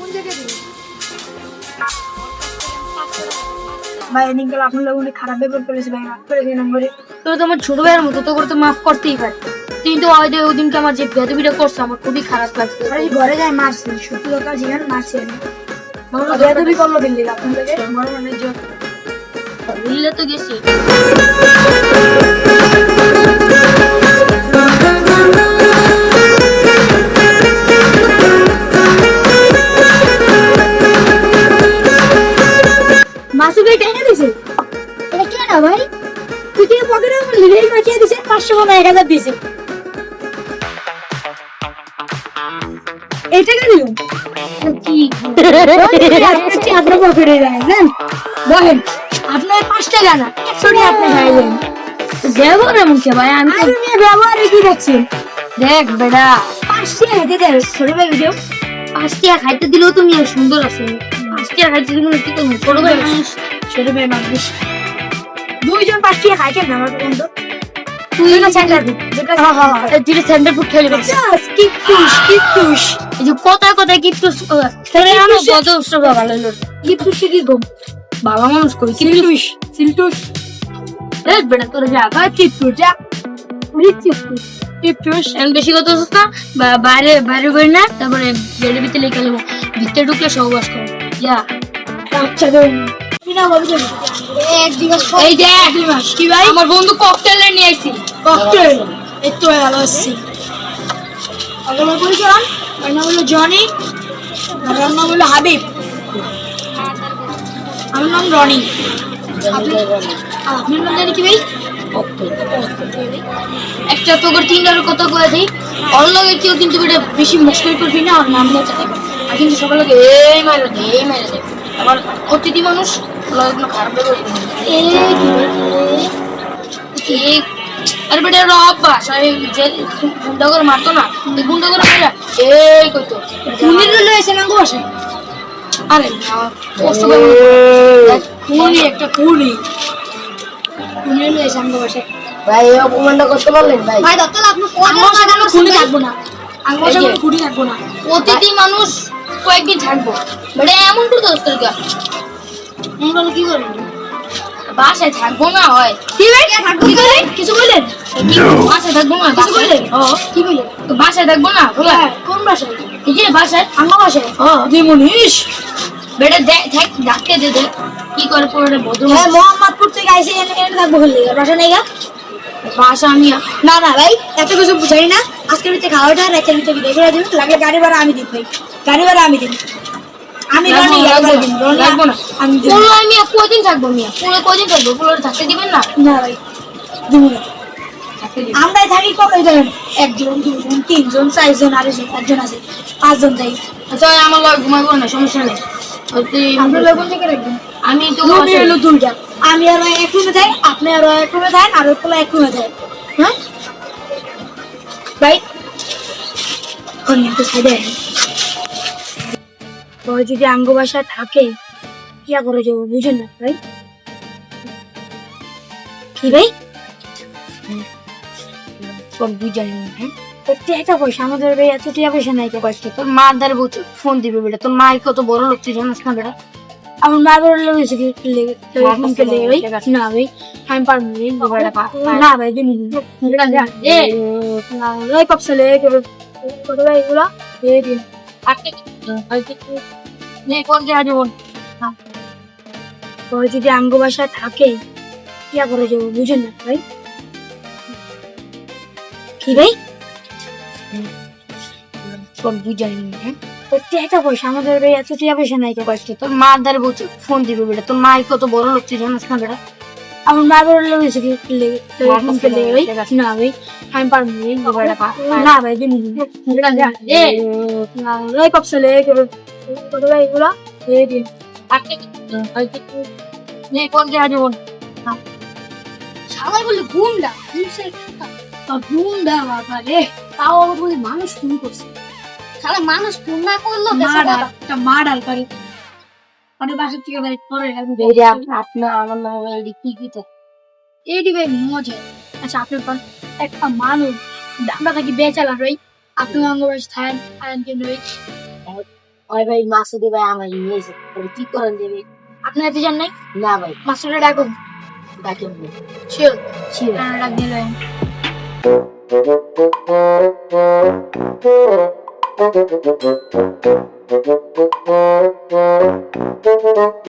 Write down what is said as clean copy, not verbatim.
কোন জায়গায় দিলেন? ভাই এদিনকাল আপনার লোক অনেক খারাপ ব্যবহার করেছে ভাই, মাফ করে দিন নম্বরে। তো তোমার ছোট ভাইয়ের মতো তো করে তো মাফ করতেই পারে, কিন্তু ওই দিনকে আমার যে বেদবিটা করছে আমার খুবই খারাপ লাগছে। আরে ঘরে যাই মারছি, সত্যি কথা জিগান মারছি আমি। বেদবি করলো দিল্লি আপনার থেকে। আমার মানে বুঝলে তো গেছি। মাসু ভাই টাকা দিছে? এটা কে না ভাই? তুই কি পকেটে লিলেই মাখিয়ে দিছে? 500 বা 1000 দিছে। এই টাকা দিল? কি আপনার পকেটে রাখেন বলেন, আপনার 5 টাকা না 100 টাকা আপনি খাইলেন। ব্যবহার এমন কে ভাই? আমি তো ব্যবহারে কি দেখছেন? দেখ বেটা, 5 টাকা হেঁটে দেয় ছোট ভাই ভিডিও। 5 টাকা খাইতে দিলেও তুমি সুন্দর আছে, 5 টাকা খাইতে দিলে কি করবো? ছোট ভাই মানুষ, ছোট ভাই মানুষ। 2 জন 5 টাকা খাইতেন না আমার বন্ধু। তুই না সেন্টার তুই সেন্টার ফুড খেলে কিটুস এই যে কথায় কথায় কিন্তু আমার কত উৎসব ভালো হলো। কিটুস কি গো? বাবা মানুষ করি সিলটুস দেখ বেটা তোর যা কিটুস যা কিটুস এখন বেশি কথা হচ্ছে না, বাইরে বাইরে বের না, তারপরে বেড়ে ভিতরে লেখা নেবো, ভিতরে ঢুকলে সহবাস করে যা। আচ্ছা দেন বিনা বলতে এক দিবস এই যে দুই মাস কি ভাই? আমার বন্ধু ককটেল নিয়ে আইছি। ককটেল এই তো ভালো আছি। আমার পরিচয় আমার নাম হলো জনি, আমার নাম হলো হাবিব, আমার নাম রনি। আপনার নাম জানি কি ভাই? একটা তোর তিনটার কথা কয়ে দিই, ওর লগে কেউ কিন্তু এটা বেশি মুশকিল করবি না, ওর নাম নিয়ে থাকে আর কিন্তু সবার লগে এই মাইরে দে এই মাইরে দে। আবার অতিথি মানুষ লগে কোনো খারাপ ব্যবহার করবি না। আরে বেটা এর অভ্যাস, আর এই যে গুন্ডা করে মারতো না, এই গুন্ডা করে মারা এই কইতো উনি লয়ে এসে নাঙ্গো বসে। আরে কষ্ট করে কুনি একটা কুনি কুনি লয়ে এসে নাঙ্গো বসে। ভাই এই অপমানটা করতে পারলেন ভাই? ভাই দত্তল আপনি কোন কোনো খুনি থাকবো না, আঙ্গো বসে কোনো খুনি থাকবো না। অতিথি মানুষ কয়েকদিন থাকবো, বেটা এমন করে দোস্ত এগুলো কি করবেন? বাসায় থাকবো না হয় কি ভাই থাকবো কি করে? কিছু বললেন? কি বাসায় থাকবো না? কিছু বললেন? ও কি বললেন? তো বাসায় থাকবো না বলা কোন বাসায়? এই যে বাসায় আঙ্গো বাসায়। ও দিমুনিশ বেটা দেখ ডাকতে দে দে কি করে পড়ে বদল হ্যাঁ মোহাম্মদপুর থেকে আইসে এনে থাকবো বললে বাসা নেই গা? বাসা আমি না না ভাই এত কিছু বুঝাই না, আজকের ভিতরে খাওয়াটা রাতের ভিতরে দেখে দিন, লাগলে গাড়ি ভাড়া আমি দিই ভাই, গাড়ি ভাড়া আমি দিই। আমি রনি লাগবো না আমি দিব পুরো আমি কদিন থাকবো মিয়া, পুরো কদিন থাকবো, পুরো থাকতে দিবেন না? না ভাই দিব না। থাকতে দিবেন আমরাই থাকি কবে ধরেন 1 জন 2 জন 3 জন 4 জন আরেকজন 5 জন আছে 5 জন থাকি। আচ্ছা আমার লগে ঘুমাইবো না, সমস্যা নেই। আপনার লোক থেকে রাখবেন। আমি তো রুমে এলো দুইটা, আমি আর এক রুমে থাকি, আপনি আর এক রুমে থাকেন, আর ওই পোলা এক রুমে থাকে। হ্যাঁ ভাই অন্য তো সাইডে ওই যদি আঙ্গ বাসা থাকে কি করে যাবো বুঝেন না ভাই? কি ভাই সব বুঝাই না। হ্যাঁ টাকা পয়সা আমাদের ভাই এত টাকা পয়সা নাই। কষ্ট তোর মা দ্বারা ফোন দিবে বেটা, তোর মা কত বড় লোক তুই জানিস না বেটা? আমার মা বড় লোক এসে ফোন লেগে ভাই না ভাই আমি পারবো না ভাই দিন ওই কপসলে কত ভাই এগুলো এই দিন ওই যদি আঙ্গ বাসা থাকে কি করে যাবো বুঝেন না ভাই? কি ভাই সব বুঝাই না। হ্যাঁ টাকা পয়সা আমাদের ভাই এত টাকা পয়সা নাই। কষ্ট তোর মা দ্বারা ফোন দিবে বেটা, তোর মা কত বড় লোক তুই জানিস না বেটা? আমার মা বড় লোক এসে ফোন লেগে ভাই না ভাই আমি পারবো না ভাই দিন ওই কপসলে কত ভাই এগুলো এই দিন সবাই বলে গুন্ডা গুন্ডা বাবা রে, তাও বলি মানুষ ফোন করছে, সারা মানুষ ফোন না করলো মার্ডার করে মানে বাসার থেকে ভাই পরে আপনার আমার নাম কি কি তো এইটি ভাই মজা। আচ্ছা আপনার একটা মানুষ আমরা থাকি বেচালা ভাই, আপনার অঙ্গ বয়স থাকেন কেন ভাই? ওই ভাই মাসুদি ভাই আমার নিয়েছে কি করেন দেবে? আপনার হাতে যান নাই? না ভাই, মাস্টারটা ডাকুন। ডাকেন ভাই। Sure sure. ডাক দিলেন।